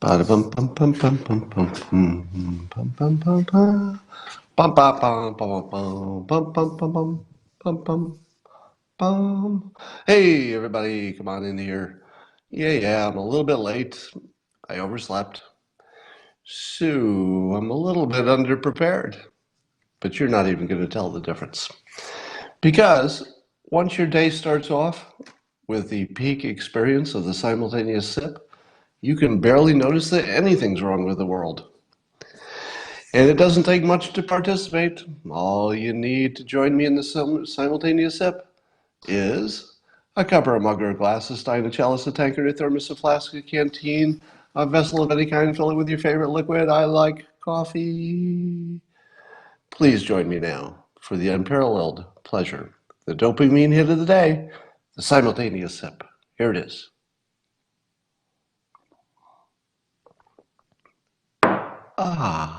Ba-da-bum, bum, bum, bum, bum, bum, bum, bum, bum, bum. Bum, ba, bum, bum, bum, bum, bum, bum, bum, bum, bum, bum. Hey, everybody, come on in here. Yeah, I'm a little bit late. I overslept. So I'm a little bit underprepared, but you're not even going to tell the difference. Because once your day starts off with the peak experience of the simultaneous sip, you can barely notice that anything's wrong with the world. And it doesn't take much to participate. All you need to join me in the simultaneous sip is a cup or a mug or a glass, a stein, a chalice, a tankard, a thermos, a flask, a canteen, a vessel of any kind. Fill it with your favorite liquid. I like coffee. Please join me now for the unparalleled pleasure, the dopamine hit of the day, the simultaneous sip. Here it is. Ah.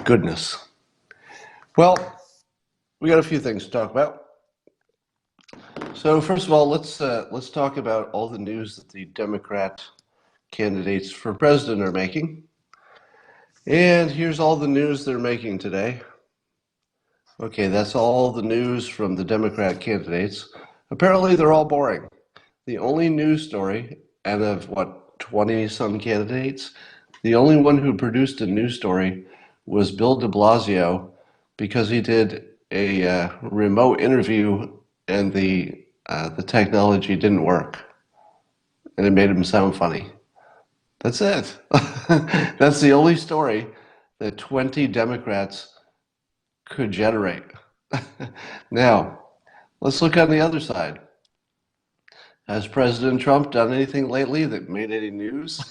Goodness. Well, we got a few things to talk about. So first of all, let's talk about all the news that the Democrat candidates for president are making. And here's all the news they're making today. Okay, that's all the news from the Democrat candidates. Apparently, they're all boring. The only news story, out of what, 20 some candidates, the only one who produced a news story was Bill de Blasio because he did a remote interview and the technology didn't work and it made him sound funny. That's it. That's the only story that 20 Democrats could generate. Now, let's look on the other side. Has President Trump done anything lately that made any news?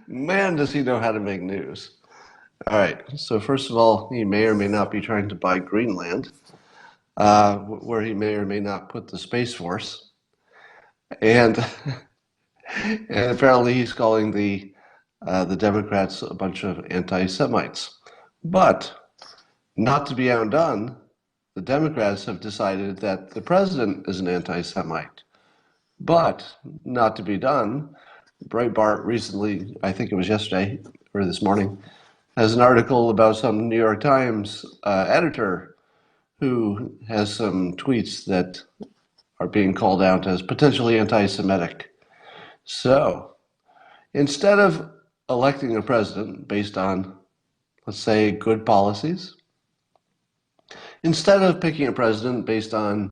Man, does he know how to make news. All right, so first of all, he may or may not be trying to buy Greenland, where he may or may not put the Space Force. And, and apparently he's calling the Democrats a bunch of anti-Semites. But not to be outdone, the Democrats have decided that the president is an anti-Semite. But not to be done, Breitbart recently, I think it was yesterday or this morning, has an article about some New York Times editor who has some tweets that are being called out as potentially anti-Semitic. So instead of electing a president based on, let's say, good policies, instead of picking a president based on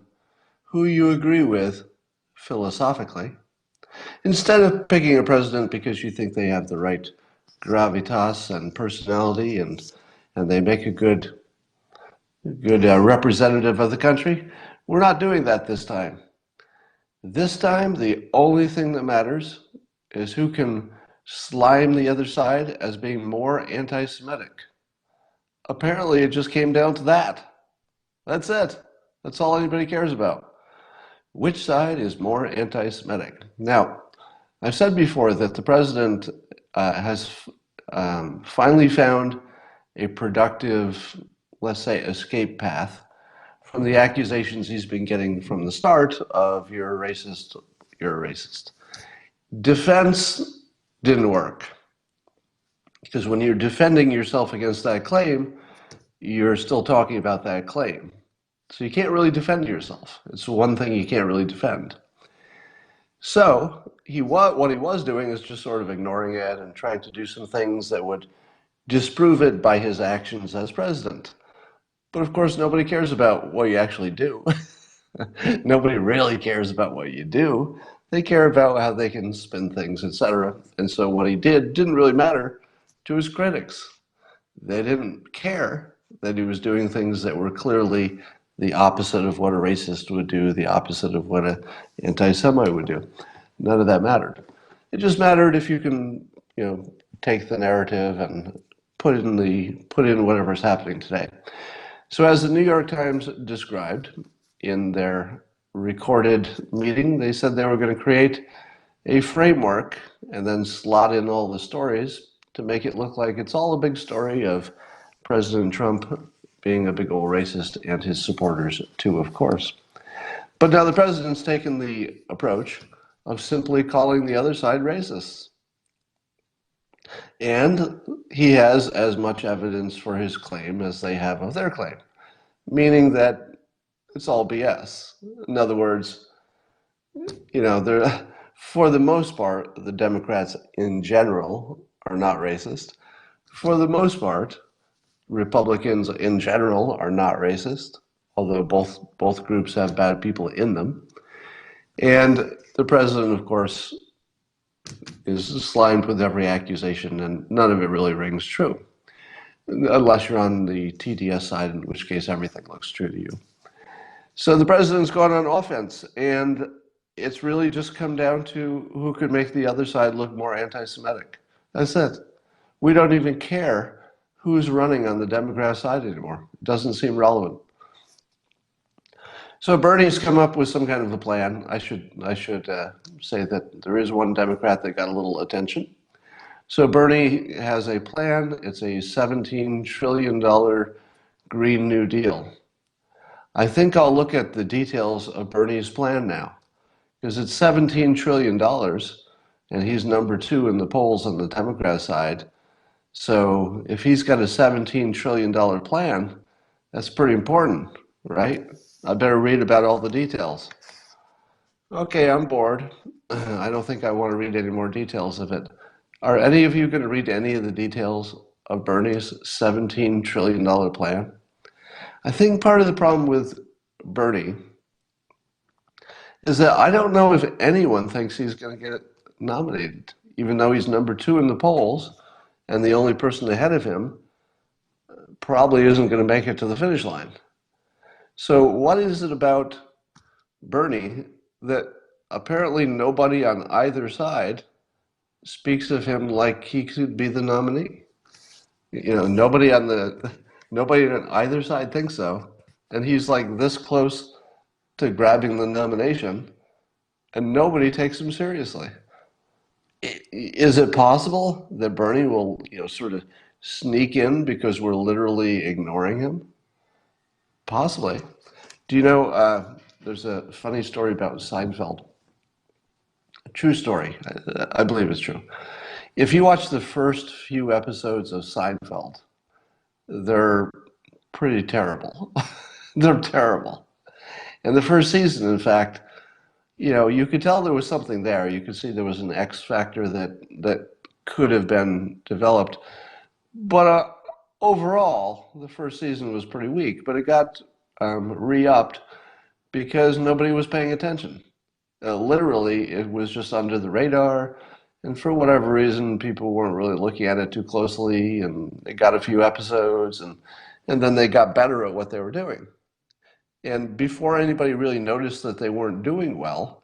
who you agree with philosophically, instead of picking a president because you think they have the right gravitas and personality and they make a good representative of the country, we're not doing that this time. This time, the only thing that matters is who can slime the other side as being more anti-Semitic. Apparently, it just came down to that. That's it. That's all anybody cares about. Which side is more anti-Semitic? Now, I've said before that the president has finally found a productive, let's say, escape path from the accusations he's been getting from the start of you're a racist, you're a racist. Defense didn't work. Because when you're defending yourself against that claim, you're still talking about that claim. So you can't really defend yourself. It's one thing you can't really defend. So what he was doing is just sort of ignoring it and trying to do some things that would disprove it by his actions as president. But of course, nobody cares about what you actually do. Nobody really cares about what you do. They care about how they can spin things, etc. And so what he did didn't really matter to his critics. They didn't care that he was doing things that were clearly the opposite of what a racist would do, the opposite of what an anti-Semite would do. None of that mattered. It just mattered if you can, take the narrative and put in whatever's happening today. So as the New York Times described in their recorded meeting, they said they were going to create a framework and then slot in all the stories to make it look like it's all a big story of President Trump being a big old racist and his supporters too, of course. But now the president's taken the approach of simply calling the other side racist. And he has as much evidence for his claim as they have of their claim, meaning that it's all BS. In other words, for the most part, the Democrats in general are not racist. For the most part, Republicans in general are not racist, although both groups have bad people in them. And the president, of course, is slimed with every accusation, and none of it really rings true, unless you're on the TDS side, in which case everything looks true to you. So the president's gone on offense, and it's really just come down to who could make the other side look more anti-Semitic. That's it. We don't even care who's running on the Democrat side anymore. It doesn't seem relevant. So Bernie's come up with some kind of a plan. I should say that there is one Democrat that got a little attention. So Bernie has a plan. It's a $17 trillion Green New Deal. I think I'll look at the details of Bernie's plan now, because it's $17 trillion, and he's number 2 in the polls on the Democrat side. So if he's got a $17 trillion plan, that's pretty important, right? I better read about all the details. Okay, I'm bored. I don't think I want to read any more details of it. Are any of you going to read any of the details of Bernie's $17 trillion plan? I think part of the problem with Bernie is that I don't know if anyone thinks he's going to get nominated, even though he's number 2 in the polls, and the only person ahead of him probably isn't going to make it to the finish line. So what is it about Bernie that apparently nobody on either side speaks of him like he could be the nominee? Nobody on either side thinks so, and he's like this close to grabbing the nomination, and nobody takes him seriously. Is it possible that Bernie will, sort of sneak in because we're literally ignoring him? Possibly. Do you know, there's a funny story about Seinfeld. A true story. I believe it's true. If you watch the first few episodes of Seinfeld, they're pretty terrible. They're terrible. And the first season, in fact, you could tell there was something there. You could see there was an X factor that could have been developed. But overall, the first season was pretty weak, but it got re-upped because nobody was paying attention. Literally, it was just under the radar, and for whatever reason, people weren't really looking at it too closely, and they got a few episodes, and then they got better at what they were doing. And before anybody really noticed that they weren't doing well,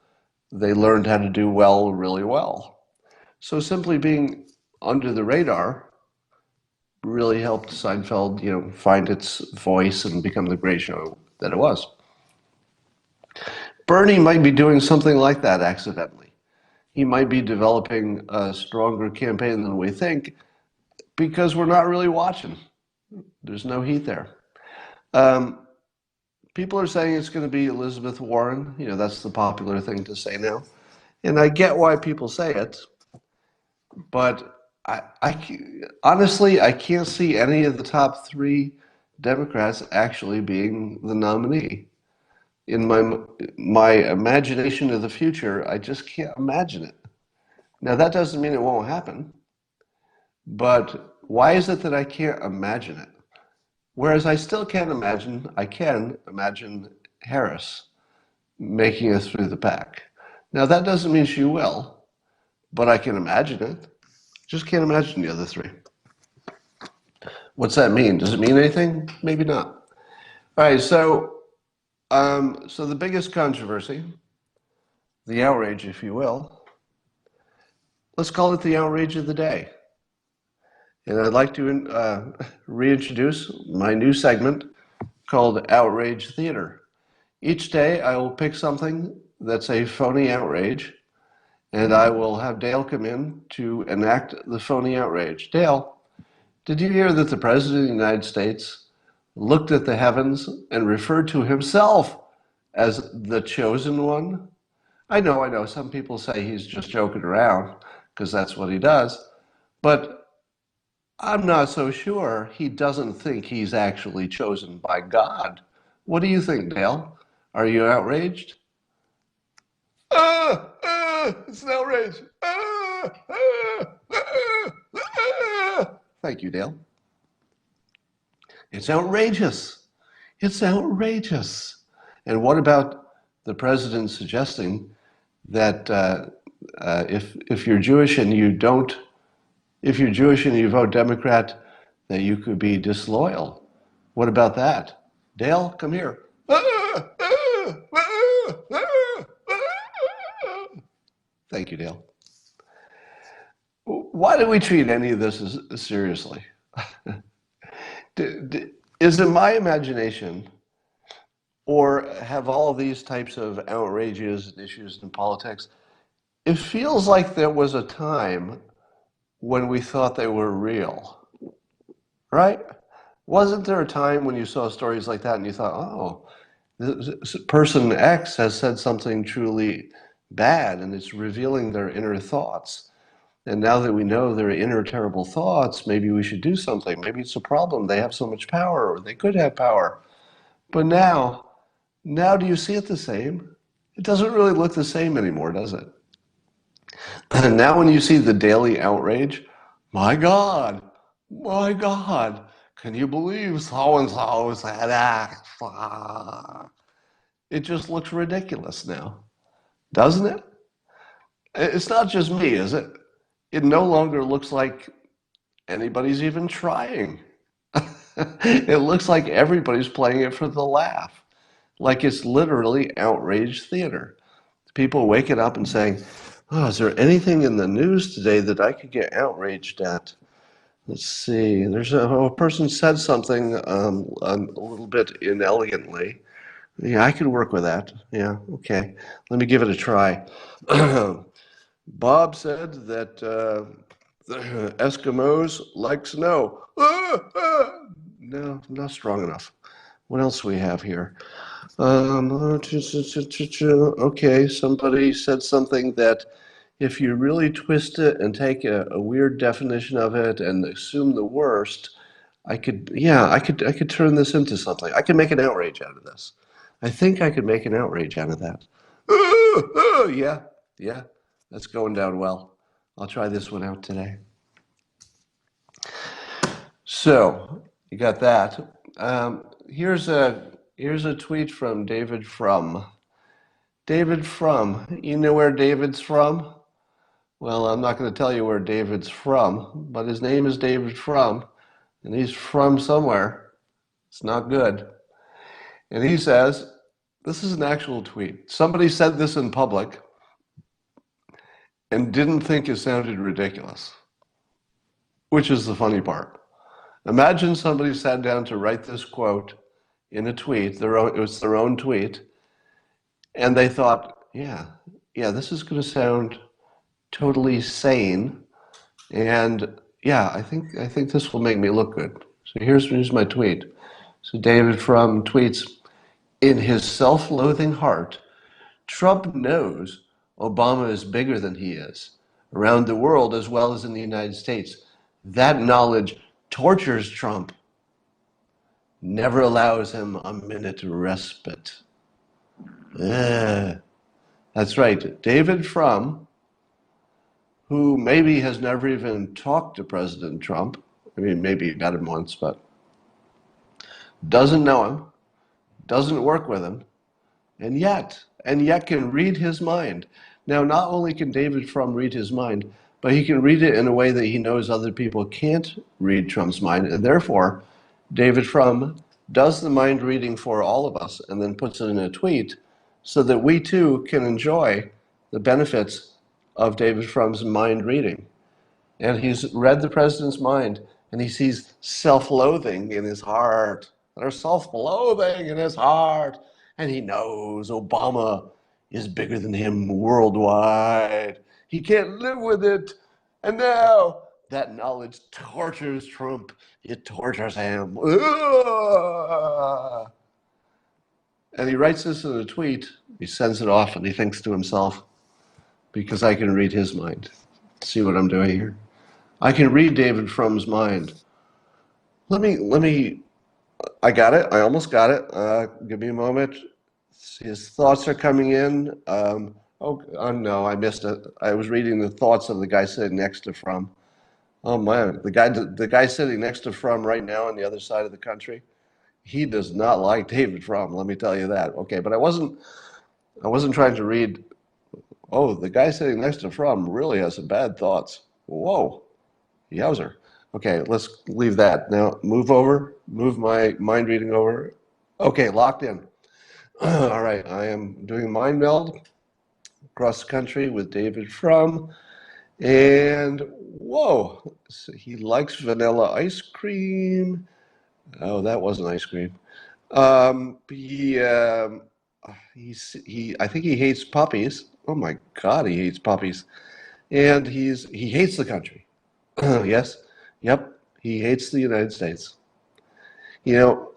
they learned how to do well really well. So simply being under the radar really helped Seinfeld, find its voice and become the great show that it was. Bernie might be doing something like that accidentally. He might be developing a stronger campaign than we think because we're not really watching. There's no heat there. People are saying it's going to be Elizabeth Warren. That's the popular thing to say now. And I get why people say it, but honestly, I can't see any of the top 3 Democrats actually being the nominee. In my imagination of the future, I just can't imagine it. Now, that doesn't mean it won't happen, but why is it that I can't imagine it? Whereas I can imagine Harris making it through the pack. Now, that doesn't mean she will, but I can imagine it. Just can't imagine the other 3. What's that mean? Does it mean anything? Maybe not. All right, so the biggest controversy, the outrage, if you will, let's call it the outrage of the day. And I'd like to reintroduce my new segment called Outrage Theater. Each day I will pick something that's a phony outrage, and I will have Dale come in to enact the phony outrage. Dale, did you hear that the President of the United States looked at the heavens and referred to himself as the chosen one. I know, some people say he's just joking around because that's what he does, but I'm not so sure he doesn't think he's actually chosen by God. What do you think, Dale? Are you outraged? It's an outrage. Thank you, Dale. It's outrageous. It's outrageous. And what about the president suggesting that if you're Jewish and you don't, if you're Jewish and you vote Democrat, that you could be disloyal? What about that? Dale, come here. Thank you, Dale. Why do we treat any of this as seriously? Is it my imagination, or have all these types of outrages and issues in politics? It feels like there was a time when we thought they were real, right? Wasn't there a time when you saw stories like that and you thought, oh, this person X has said something truly bad and it's revealing their inner thoughts? And now that we know their inner terrible thoughts, maybe we should do something. Maybe it's a problem. They have so much power, or they could have power. But now do you see it the same? It doesn't really look the same anymore, does it? And now when you see the daily outrage, my God, my God, can you believe so-and-so said that? It just looks ridiculous now, doesn't it? It's not just me, is it? It no longer looks like anybody's even trying. It looks like everybody's playing it for the laugh. Like it's literally outrage theater. People waking up and saying, oh, is there anything in the news today that I could get outraged at? Let's see. There's a person said something a little bit inelegantly. Yeah, I could work with that. Yeah, okay. Let me give it a try. Bob said that the Eskimos like snow. No, not strong enough. What else do we have here? Okay, somebody said something that if you really twist it and take a weird definition of it and assume the worst, I could turn this into something. I could make an outrage out of this. I think I could make an outrage out of that. Yeah, yeah, that's going down well. I'll try this one out today. So you got that. Here's a tweet from David Frum. David Frum. You know where David's from? Well, I'm not going to tell you where David's from, but his name is David Frum, and he's from somewhere. It's not good. And he says, this is an actual tweet. Somebody said this in public and didn't think it sounded ridiculous, which is the funny part. Imagine somebody sat down to write this quote in a tweet, it was their own tweet, and they thought, yeah, this is going to sound totally sane, and yeah, I think this will make me look good. So here's my tweet. So David Frum tweets, in his self-loathing heart, Trump knows Obama is bigger than he is, around the world as well as in the United States. That knowledge tortures Trump, never allows him a minute respite. That's right. David Frum, who maybe has never even talked to President Trump, I mean, maybe he met him once, but doesn't know him, doesn't work with him, and yet can read his mind. Now, not only can David Frum read his mind, but he can read it in a way that he knows other people can't read Trump's mind, and therefore, David Frum does the mind reading for all of us and then puts it in a tweet so that we too can enjoy the benefits of David Frum's mind reading. And he's read the president's mind and he sees self-loathing in his heart. There's self-loathing in his heart. And he knows Obama is bigger than him worldwide. He can't live with it. And now that knowledge tortures Trump. It tortures him. And he writes this in a tweet. He sends it off and he thinks to himself, because I can read his mind. See what I'm doing here? I can read David Frum's mind. I got it. I almost got it. Give me a moment. His thoughts are coming in. No, I missed it. I was reading the thoughts of the guy sitting next to Frum. Oh man, the guy sitting next to Frum right now on the other side of the country, he does not like David Frum. Let me tell you that. Okay, but I wasn't trying to read. Oh, the guy sitting next to Frum really has some bad thoughts. Whoa, yowzer. Okay, let's leave that. Now move my mind reading over. Okay, locked in. All right, I am doing mind meld across the country with David Frum. And whoa, so he likes vanilla ice cream. Oh, that wasn't ice cream. I think he hates puppies. Oh my God, he hates puppies. And he hates the country. Yes, yep, he hates the United States. You know,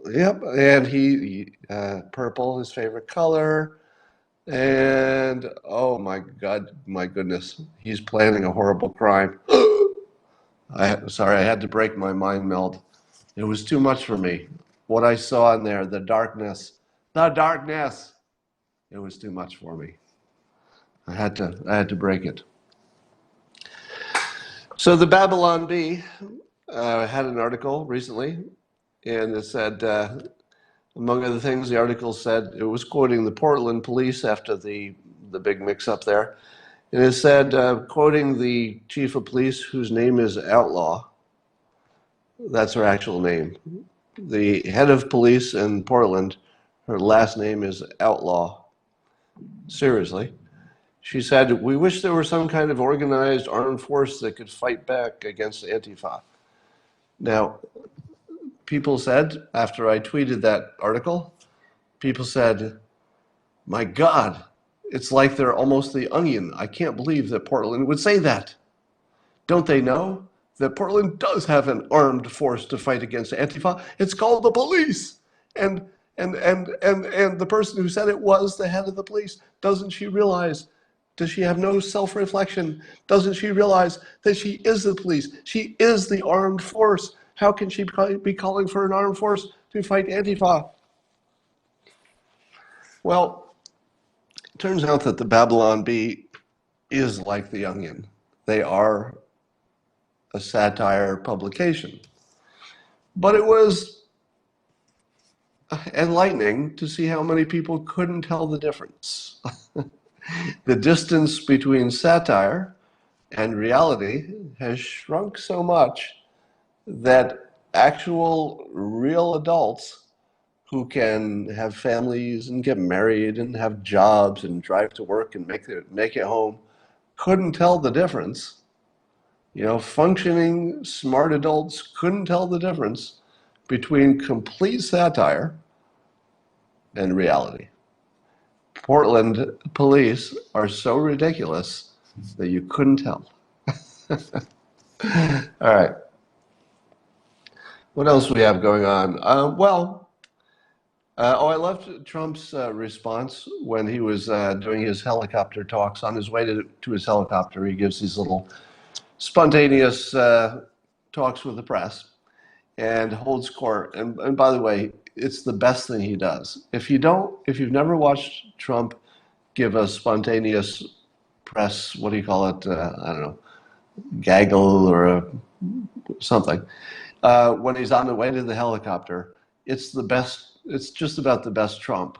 yep, and purple, his favorite color. And oh my God, my goodness, he's planning a horrible crime. Sorry, I had to break my mind meld. It was too much for me. What I saw in there, the darkness. It was too much for me. I had to break it. So the Babylon Bee had an article recently, and it said, among other things, the article said it was quoting the Portland police after the big mix-up there, and it said, quoting the chief of police, whose name is Outlaw. That's her actual name. The head of police in Portland, her last name is Outlaw. Seriously. She said, "We wish there were some kind of organized armed force that could fight back against Antifa." Now, people said, after I tweeted that article, people said, "My God, it's like they're almost the Onion. I can't believe that Portland would say that. Don't they know that Portland does have an armed force to fight against Antifa? It's called the police." And the person who said it was the head of the police. Doesn't she realize? Does she have no self-reflection? Doesn't she realize that she is the police? She is the armed force. How can she be calling for an armed force to fight Antifa? Well, it turns out that the Babylon Bee is like the Onion. They are a satire publication. But it was enlightening to see how many people couldn't tell the difference. The distance between satire and reality has shrunk so much that actual real adults who can have families and get married and have jobs and drive to work and make it home couldn't tell the difference. You know, functioning smart adults couldn't tell the difference between complete satire and reality. Portland police are so ridiculous that you couldn't tell. All right. What else we have going on? I loved Trump's response when he was doing his helicopter talks. On his way to his helicopter, he gives these little spontaneous talks with the press and holds court. And by the way, it's the best thing he does. If you've never watched Trump give a spontaneous press, what do you call it? I don't know, gaggle or something. When he's on the way to the helicopter, it's the best. It's just about the best Trump.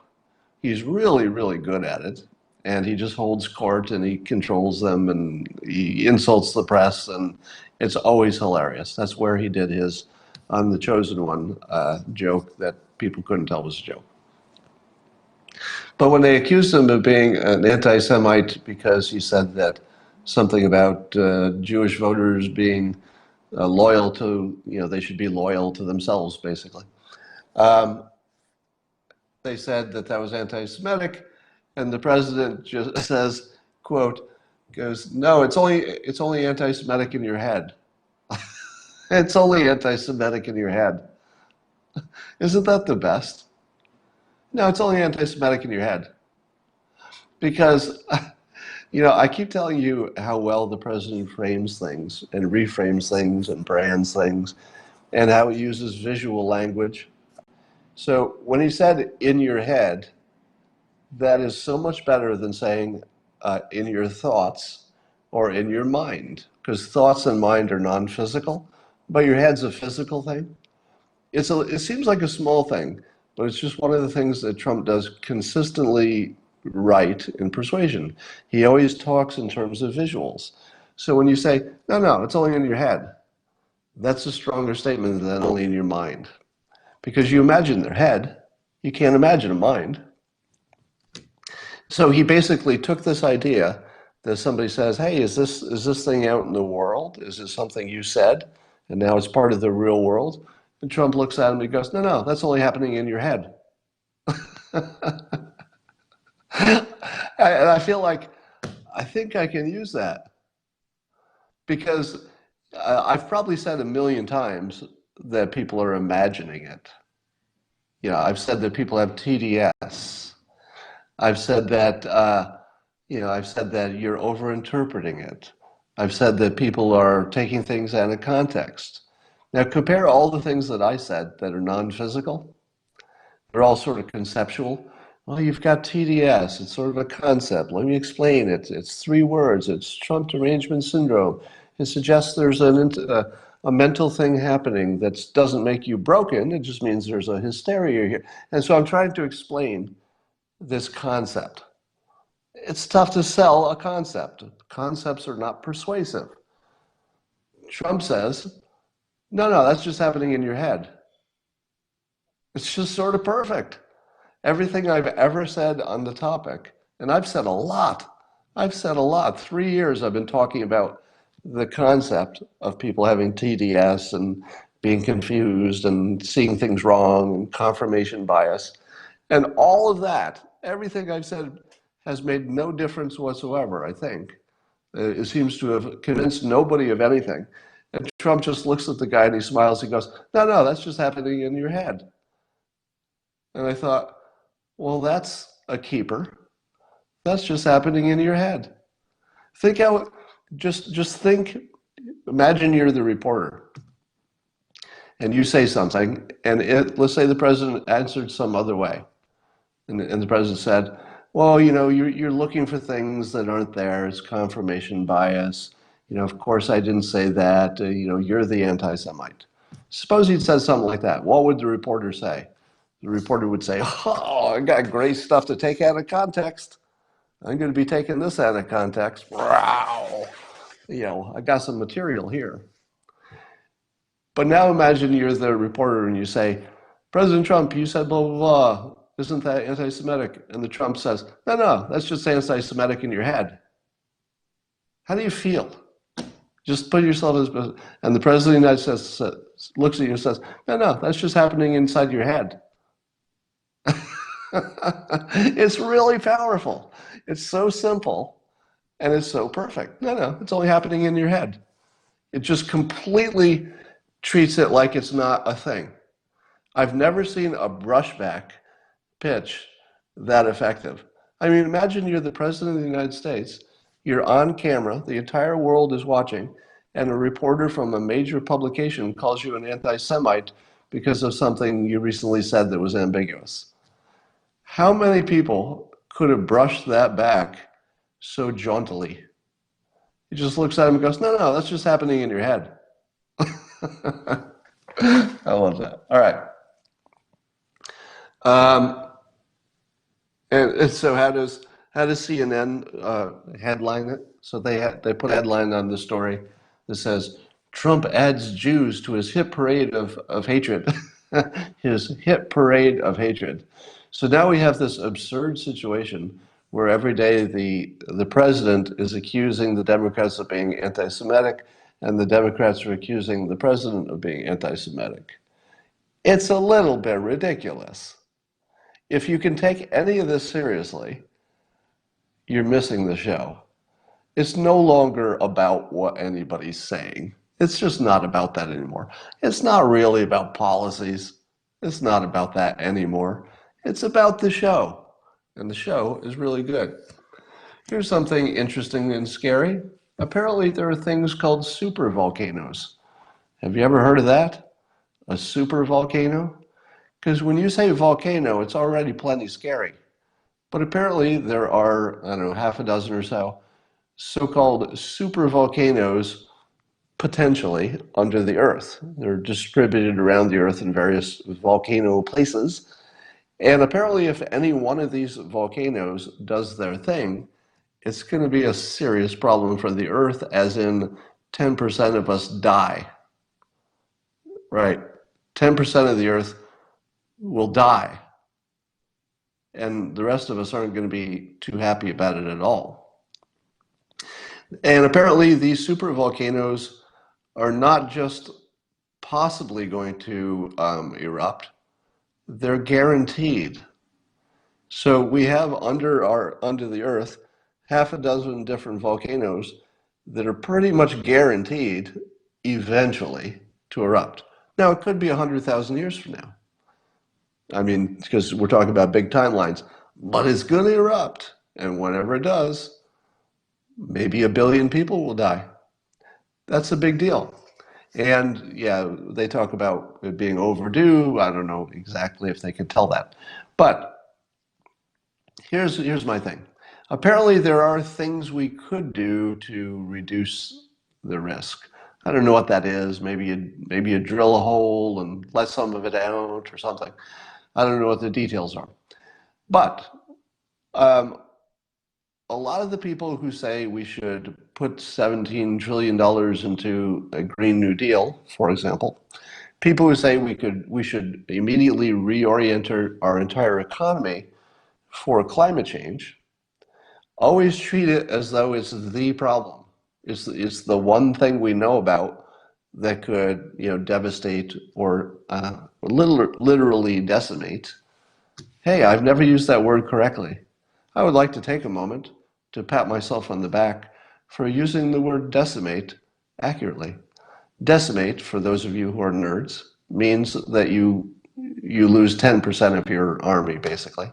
He's really, really good at it. And he just holds court and he controls them and he insults the press, and it's always hilarious. That's where he did his "I'm the chosen one" joke that people couldn't tell was a joke. But when they accused him of being an anti-Semite because he said that something about Jewish voters being loyal to, they should be loyal to themselves, basically. They said that was anti-Semitic, and the president just says, quote, goes, "No, it's only anti-Semitic in your head." It's only anti-Semitic in your head. Isn't that the best? No, it's only anti-Semitic in your head. Because, I keep telling you how well the president frames things and reframes things and brands things and how he uses visual language. So when he said in your head, that is so much better than saying in your thoughts or in your mind, because thoughts and mind are non-physical, but your head's a physical thing. It seems like a small thing, but it's just one of the things that Trump does consistently right in persuasion. He always talks in terms of visuals. So when you say, no, no, it's only in your head, that's a stronger statement than only in your mind. Because you imagine their head, you can't imagine a mind. So he basically took this idea that somebody says, hey, is this thing out in the world? Is this something you said? And now it's part of the real world? And Trump looks at him and he goes, no, no, that's only happening in your head. And I feel like I think I can use that because I've probably said a million times that people are imagining it. I've said that people have TDS. I've said that I've said that you're overinterpreting it. I've said that people are taking things out of context. Now compare all the things that I said that are non-physical. They're all sort of conceptual. Well, you've got TDS. It's sort of a concept. Let me explain it. It's three words. It's Trump derangement syndrome. It suggests there's a mental thing happening that doesn't make you broken. It just means there's a hysteria here. And so I'm trying to explain this concept. It's tough to sell a concept. Concepts are not persuasive. Trump says, no, no, that's just happening in your head. It's just sort of perfect. Everything I've ever said on the topic, and I've said a lot. I've said a lot. 3 years I've been talking about the concept of people having TDS and being confused and seeing things wrong and confirmation bias. And all of that, everything I've said has made no difference whatsoever, I think. It seems to have convinced nobody of anything. And Trump just looks at the guy and he smiles. He goes, no, no, that's just happening in your head. And I thought, well, that's a keeper. That's just happening in your head. Think how, just think, imagine you're the reporter and you say something and let's say the president answered some other way. And the president said, well, you're looking for things that aren't there. It's confirmation bias. Of course I didn't say that. You're the anti-Semite. Suppose he'd said something like that. What would the reporter say? The reporter would say, oh, I got great stuff to take out of context. I'm going to be taking this out of context. Wow. I got some material here. But now imagine you're the reporter and you say, President Trump, you said blah, blah, blah. Isn't that anti-Semitic? And the Trump says, no, no, that's just anti-Semitic in your head. How do you feel? Just put yourself as, and the President of the United States looks at you and says, no, no, that's just happening inside your head. It's really powerful. It's so simple and it's so perfect. No, no, it's only happening in your head. It just completely treats it like it's not a thing. I've never seen a brushback pitch that effective. I mean, imagine you're the president of the United States, you're on camera, the entire world is watching, and a reporter from a major publication calls you an anti-Semite because of something you recently said that was ambiguous. How many people could have brushed that back so jauntily? He just looks at him and goes, no, no, that's just happening in your head. I love that. All right. And so how does CNN headline it? So they put a headline on the story that says Trump adds Jews to his hit parade of hatred. His hit parade of hatred. So now we have this absurd situation where every day the president is accusing the Democrats of being anti-Semitic, and the Democrats are accusing the president of being anti-Semitic. It's a little bit ridiculous. If you can take any of this seriously, you're missing the show. It's no longer about what anybody's saying. It's just not about that anymore. It's not really about policies. It's not about that anymore. It's about the show, and the show is really good. Here's something interesting and scary. Apparently, there are things called supervolcanoes. Have you ever heard of that? A supervolcano? Because when you say volcano, it's already plenty scary. But apparently, there are, I don't know, half a dozen or so-called supervolcanoes potentially under the Earth. They're distributed around the Earth in various volcano places. And apparently, if any one of these volcanoes does their thing, it's going to be a serious problem for the Earth, as in 10% of us die. Right. 10% of the Earth will die. And the rest of us aren't going to be too happy about it at all. And apparently, these supervolcanoes are not just possibly going to erupt, they're guaranteed. So we have under the earth half a dozen different volcanoes that are pretty much guaranteed eventually to erupt. Now it could be 100,000 years from now. I mean, because we're talking about big timelines, but it's going to erupt, and whenever it does, maybe 1 billion people will die. That's a big deal. And yeah, they talk about it being overdue. I don't know exactly if they can tell that. But here's my thing. Apparently, there are things we could do to reduce the risk. I don't know what that is. Maybe you drill a hole and let some of it out or something. I don't know what the details are. But um, a lot of the people who say we should put $17 trillion into a Green New Deal, for example, people who say we should immediately reorient our entire economy for climate change, always treat it as though it's the problem. It's the one thing we know about that could, devastate or literally decimate. Hey, I've never used that word correctly. I would like to take a moment to pat myself on the back for using the word decimate accurately. Decimate, for those of you who are nerds, means that you lose 10% of your army, basically.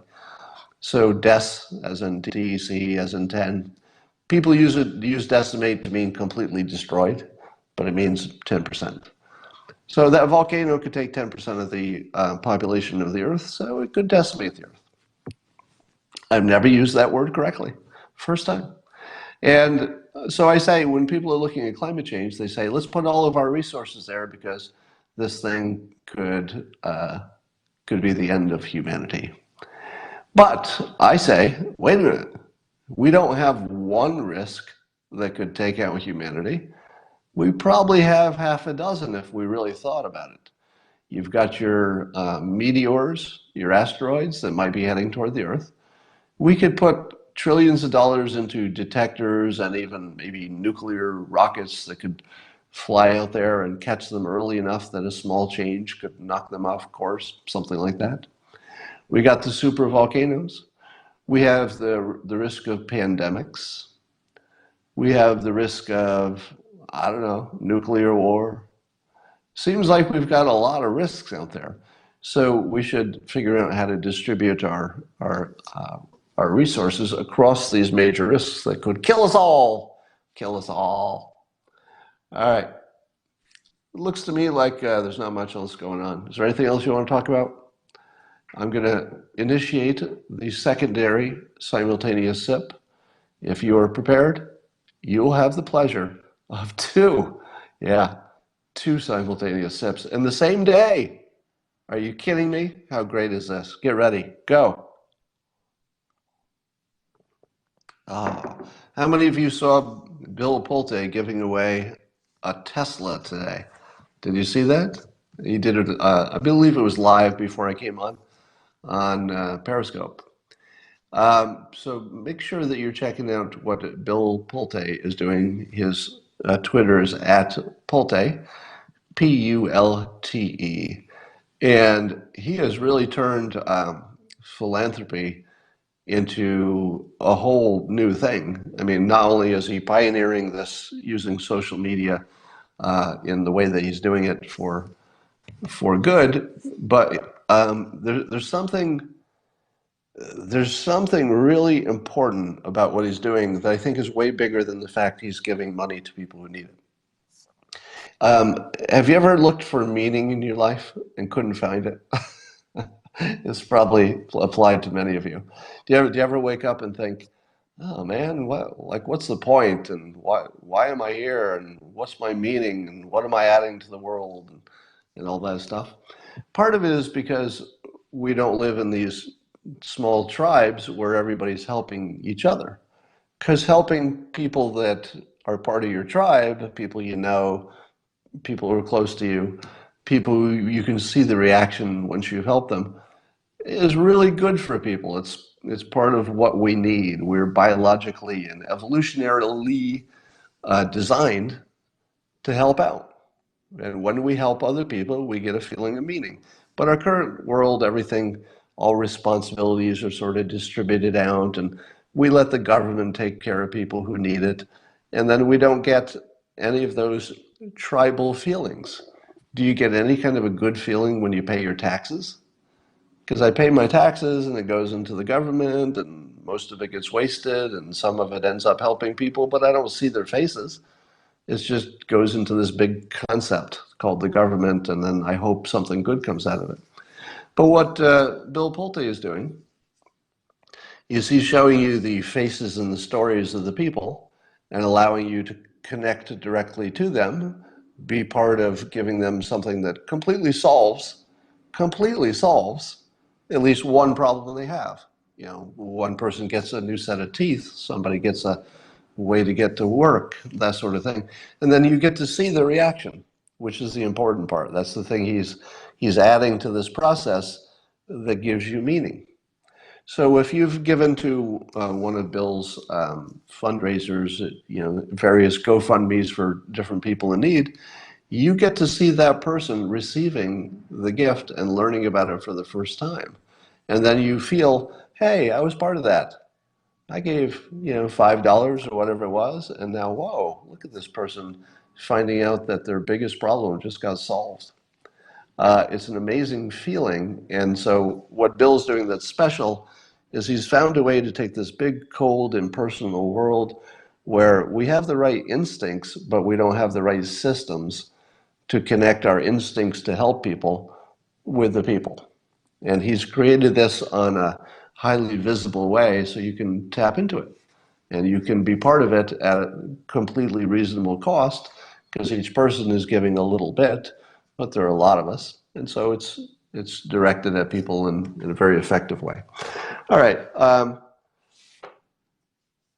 So dec, as in DEC, as in 10. People use decimate to mean completely destroyed, but it means 10%. So that volcano could take 10% of the population of the Earth, so it could decimate the Earth. I've never used that word correctly. First time. And so I say, when people are looking at climate change, they say, let's put all of our resources there because this thing could be the end of humanity. But I say, wait a minute. We don't have one risk that could take out humanity. We probably have half a dozen if we really thought about it. You've got your meteors, your asteroids that might be heading toward the Earth. We could put trillions of dollars into detectors and even maybe nuclear rockets that could fly out there and catch them early enough that a small change could knock them off course, something like that. We got the supervolcanoes. We have the risk of pandemics. We have the risk of, I don't know, nuclear war. Seems like we've got a lot of risks out there. So we should figure out how to distribute our resources across these major risks that could kill us all. Kill us all. All right. It looks to me like there's not much else going on. Is there anything else you want to talk about? I'm going to initiate the secondary simultaneous sip. If you are prepared, you will have the pleasure of two simultaneous sips in the same day. Are you kidding me? How great is this? Get ready. Go. Oh, how many of you saw Bill Pulte giving away a Tesla today? Did you see that? He did it, I believe it was live before I came on Periscope. So make sure that you're checking out what Bill Pulte is doing. His Twitter is at Pulte, Pulte. And he has really turned philanthropy into a whole new thing. I mean, not only is he pioneering this using social media in the way that he's doing it for good, but there's something there's something really important about what he's doing that I think is way bigger than the fact he's giving money to people who need it. Have you ever looked for meaning in your life and couldn't find it? It's probably applied to many of you. Do you ever wake up and think, oh man, what's the point, and why am I here, and what's my meaning, and what am I adding to the world, and all that stuff? Part of it is because we don't live in these small tribes where everybody's helping each other. Because helping people that are part of your tribe, people you know, people who are close to you, people who you can see the reaction once you've helped them, is really good for people. It's part of what we need. We're biologically and evolutionarily designed to help out. And when we help other people, we get a feeling of meaning. But our current world, everything, all responsibilities are sort of distributed out, and we let the government take care of people who need it. And then we don't get any of those tribal feelings. Do you get any kind of a good feeling when you pay your taxes? Because I pay my taxes and it goes into the government, and most of it gets wasted and some of it ends up helping people, but I don't see their faces. It just goes into this big concept called the government, and then I hope something good comes out of it. But what Bill Pulte is doing is he's showing you the faces and the stories of the people and allowing you to connect directly to them, be part of giving them something that completely solves at least one problem they have. You know, one person gets a new set of teeth, somebody gets a way to get to work, that sort of thing. And then you get to see the reaction, which is the important part. That's the thing he's adding to this process that gives you meaning. So if you've given to one of Bill's fundraisers, you know, various GoFundMe's for different people in need, you get to see that person receiving the gift and learning about it for the first time. And then you feel, hey, I was part of that. I gave, you know, $5 or whatever it was, and now, whoa, look at this person finding out that their biggest problem just got solved. It's an amazing feeling. And so what Bill's doing that's special is he's found a way to take this big, cold, impersonal world where we have the right instincts, but we don't have the right systems to connect our instincts to help people with the people. And he's created this on a highly visible way so you can tap into it. And you can be part of it at a completely reasonable cost because each person is giving a little bit, but there are a lot of us. And so it's directed at people in a very effective way. All right.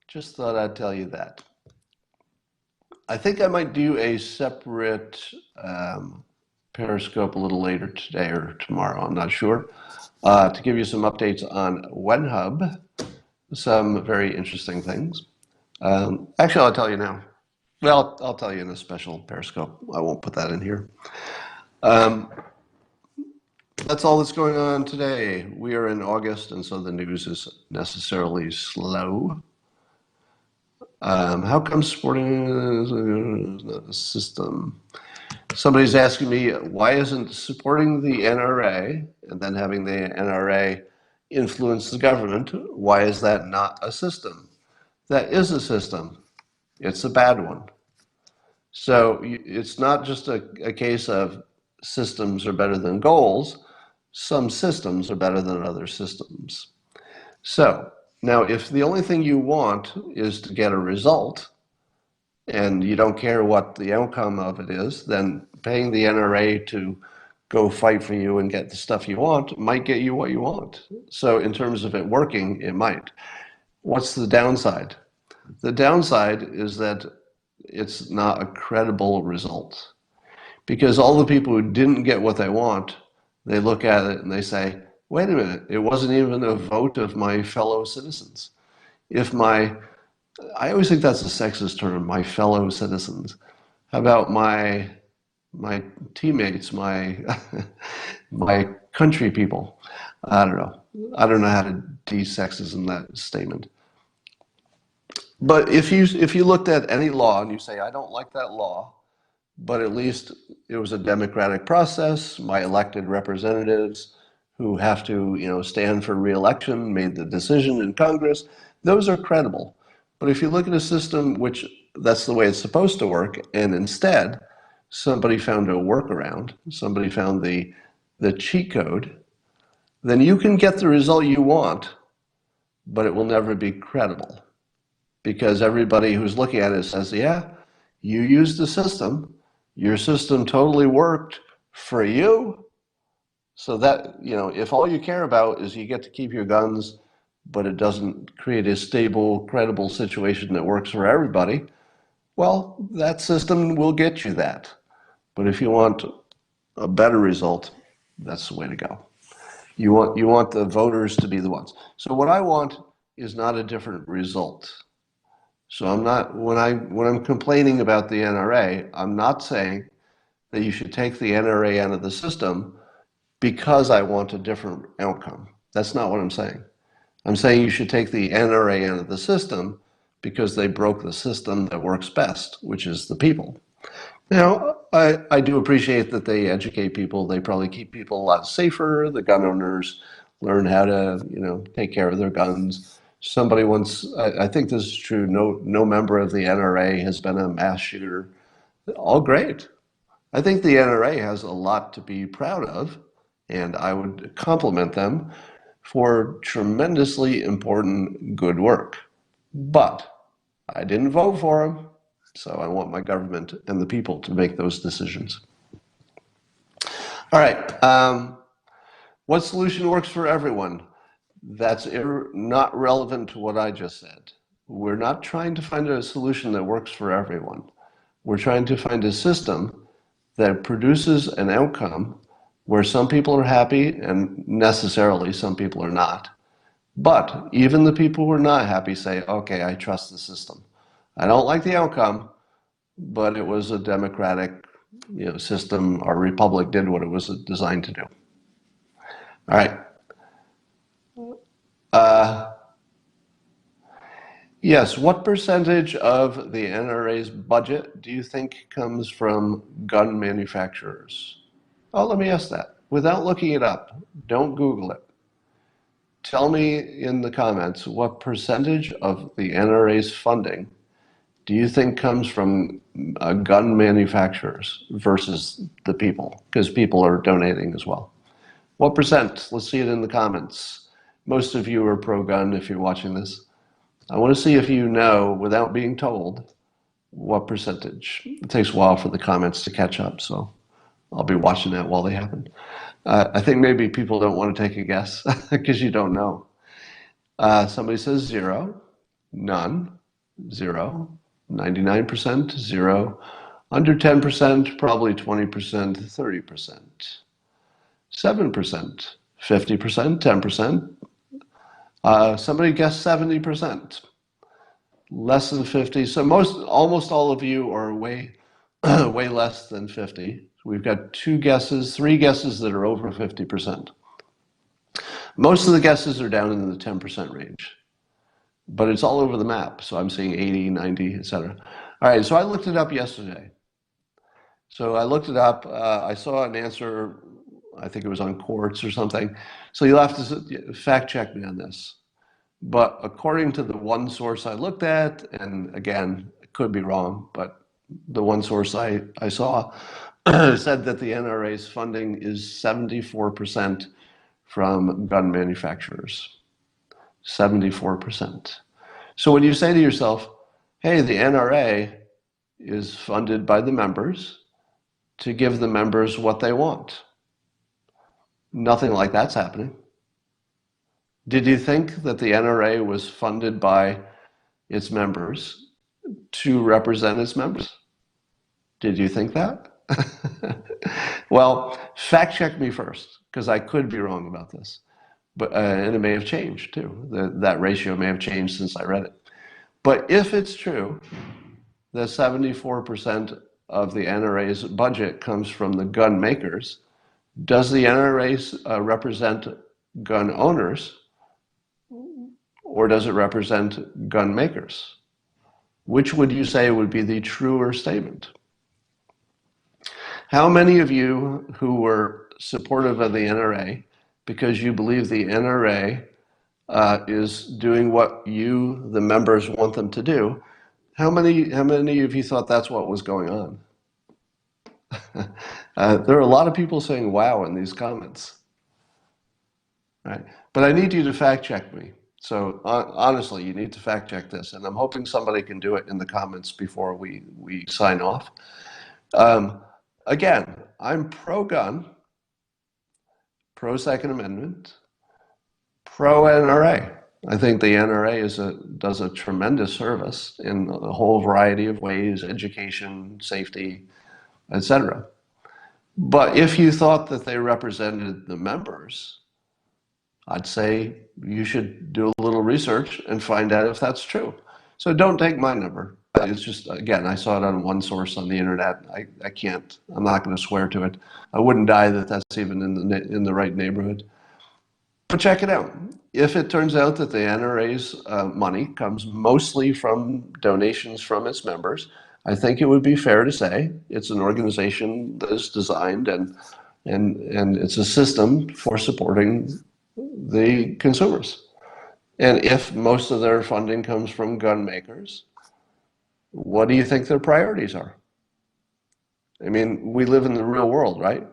Just thought I'd tell you that. I think I might do a separate Periscope a little later today or tomorrow, I'm not sure, to give you some updates on WenHub, some very interesting things. Actually, I'll tell you now. Well, I'll tell you in a special Periscope. I won't put that in here. That's all that's going on today. We are in August, and so the news is necessarily slow. How come supporting is not a system? Somebody's asking me, why isn't supporting the NRA and then having the NRA influence the government, why is that not a system? That is a system. It's a bad one. So it's not just a case of systems are better than goals. Some systems are better than other systems. So now if the only thing you want is to get a result and you don't care what the outcome of it is, then paying the NRA to go fight for you and get the stuff you want might get you what you want. So in terms of it working, it might. What's the downside? The downside is that it's not a credible result. Because all the people who didn't get what they want, they look at it and they say, wait a minute, it wasn't even a vote of my fellow citizens. I always think that's a sexist term, my fellow citizens. How about my teammates, my my country people? I don't know. I don't know how to de-sexism that statement. But if you looked at any law and you say, I don't like that law, but at least it was a democratic process, my elected representatives who have to, stand for re-election, made the decision in Congress, those are credible. But if you look at a system which that's the way it's supposed to work, and instead somebody found a workaround, somebody found the cheat code, then you can get the result you want, but it will never be credible. Because everybody who's looking at it says, yeah, you used the system, your system totally worked for you. So that, if all you care about is you get to keep your guns, but it doesn't create a stable, credible situation that works for everybody, well, that system will get you that. But if you want a better result, that's the way to go. You want the voters to be the ones. So what I want is not a different result. So I'm not, when I'm complaining about the NRA, I'm not saying that you should take the NRA out of the system because I want a different outcome. That's not what I'm saying. I'm saying you should take the NRA out of the system because they broke the system that works best, which is the people. Now, I do appreciate that they educate people. They probably keep people a lot safer. The gun owners learn how to, take care of their guns. Somebody once, I think this is true, no member of the NRA has been a mass shooter. All great. I think the NRA has a lot to be proud of, and I would compliment them for tremendously important good work. But I didn't vote for them, so I want my government and the people to make those decisions. All right, what solution works for everyone? That's not relevant to what I just said. We're not trying to find a solution that works for everyone. We're trying to find a system that produces an outcome where some people are happy and necessarily some people are not. But even the people who are not happy say, okay, I trust the system. I don't like the outcome, but it was a democratic system. Our republic did what it was designed to do. All right. Yes, what percentage of the NRA's budget do you think comes from gun manufacturers? Oh, let me ask that. Without looking it up, don't Google it. Tell me in the comments what percentage of the NRA's funding do you think comes from gun manufacturers versus the people? Because people are donating as well. What percent? Let's see it in the comments. Most of you are pro-gun if you're watching this. I want to see if you know, without being told, what percentage. It takes a while for the comments to catch up, so I'll be watching that while they happen. I think maybe people don't want to take a guess because you don't know. Somebody says 0, none, 0, 99%, 0, under 10%, probably 20%, 30%, 7%, 50%, 10%. Somebody guessed 70%, less than 50. So almost all of you are way less than 50. We've got 3 guesses that are over 50%. Most of the guesses are down in the 10% range, but it's all over the map. So I'm seeing 80, 90, etc. All right, so I looked it up yesterday. So I looked it up. I saw an answer, I think it was on Quartz or something. So you'll have to fact check me on this. But according to the one source I looked at, and again, it could be wrong, but the one source I saw said that the NRA's funding is 74% from gun manufacturers. 74%. So when you say to yourself, hey, the NRA is funded by the members to give the members what they want. Nothing like that's happening. Did you think that the NRA was funded by its members to represent its members? Did you think that? Well, fact check me first, because I could be wrong about this. But and it may have changed too. That ratio may have changed since I read it. But if it's true that 74% of the NRA's budget comes from the gun makers, does the NRA represent gun owners, or does it represent gun makers? Which would you say would be the truer statement? How many of you who were supportive of the NRA because you believe the NRA is doing what you, the members, want them to do. How many of you thought that's what was going on? There are a lot of people saying wow in these comments. Right? But I need you to fact check me. So honestly, you need to fact check this, and I'm hoping somebody can do it in the comments before we sign off. Again, I'm pro-gun, pro-Second Amendment, pro-NRA. I think the NRA does a tremendous service in a whole variety of ways, education, safety, etc. But if you thought that they represented the members, I'd say you should do a little research and find out if that's true. So don't take my number. It's just, again, I saw it on one source on the internet. I can't, I'm not going to swear to it. I wouldn't die that that's even in the right neighborhood. But check it out. If it turns out that the NRA's money comes mostly from donations from its members, I think it would be fair to say it's an organization that is designed and it's a system for supporting the consumers. And if most of their funding comes from gun makers, what do you think their priorities are? I mean, we live in the real world, right?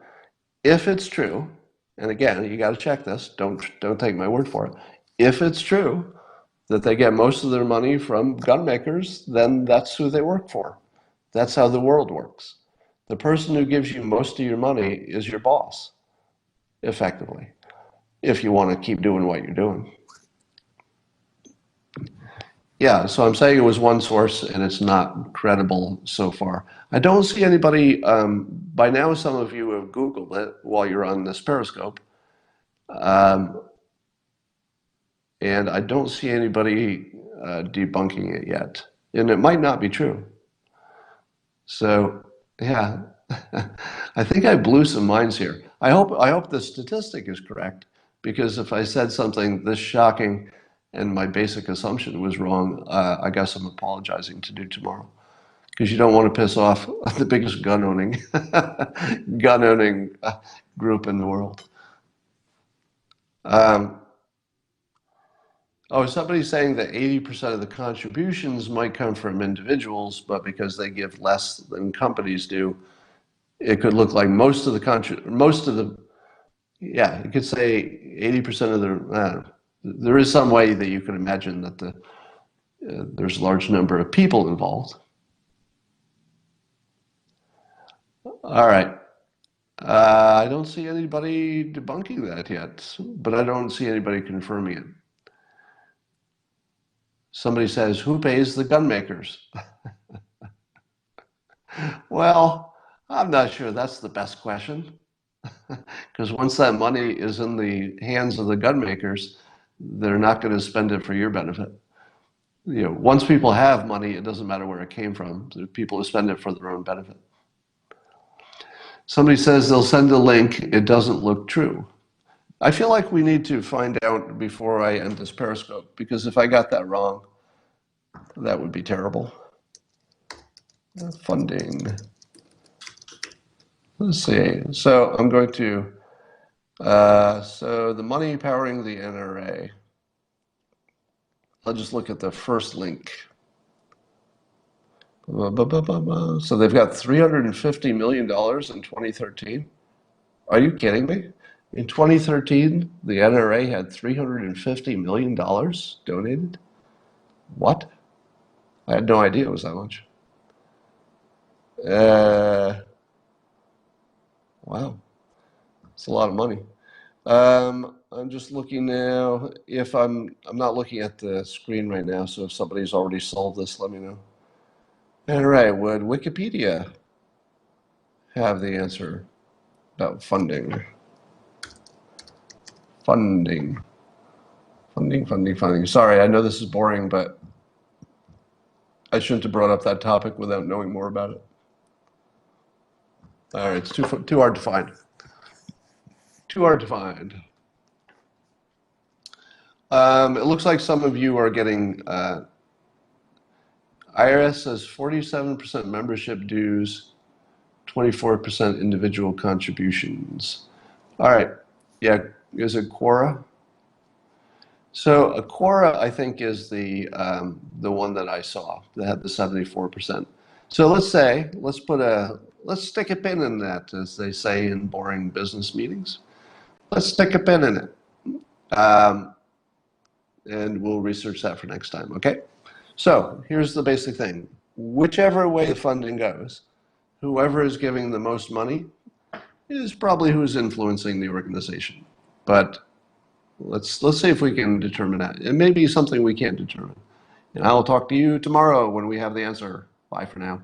If it's true, and again, you got to check this, don't take my word for it. If it's true that they get most of their money from gun makers, then that's who they work for. That's how the world works. The person who gives you most of your money is your boss, effectively, if you want to keep doing what you're doing. Yeah, so I'm saying it was one source and it's not credible so far. I don't see anybody, by now some of you have Googled it while you're on this Periscope, and I don't see anybody debunking it yet. And it might not be true. So, yeah, I think I blew some minds here. I hope the statistic is correct, because if I said something this shocking and my basic assumption was wrong, I guess I'm apologizing to do tomorrow, because you don't want to piss off the biggest gun-owning group in the world. Oh, somebody's saying that 80% of the contributions might come from individuals, but because they give less than companies do, it could look like yeah, you could say 80% of there is some way that you could imagine that there's a large number of people involved. All right. I don't see anybody debunking that yet, but I don't see anybody confirming it. Somebody says, who pays the gun makers? Well, I'm not sure that's the best question, because once that money is in the hands of the gun makers, they're not going to spend it for your benefit. You know, once people have money, it doesn't matter where it came from. There are people who spend it for their own benefit. Somebody says they'll send a link. It doesn't look true. I feel like we need to find out before I end this Periscope, because if I got that wrong, that would be terrible. Funding. Let's see. So I'm going to, so the money powering the NRA. I'll just look at the first link. So they've got $350 million in 2013. Are you kidding me? In 2013, the NRA had $350 million donated? What? I had no idea it was that much. Wow, it's a lot of money. I'm just looking now. If I'm not looking at the screen right now, so if somebody's already solved this, let me know. All right, would Wikipedia have the answer about funding? Funding. Sorry, I know this is boring, but I shouldn't have brought up that topic without knowing more about it. All right, it's too hard to find. Too hard to find. It looks like some of you are getting, IRS says 47% membership dues, 24% individual contributions. All right, yeah, Is it Quora? So a Quora, I think, is the one that I saw that had the 74%. So let's stick a pin in that, as they say in boring business meetings. Let's stick a pin in it, and we'll research that for next time. Okay. So here's the basic thing: whichever way the funding goes, whoever is giving the most money is probably who's influencing the organization. But let's see if we can determine that. It may be something we can't determine. And I'll talk to you tomorrow when we have the answer. Bye for now.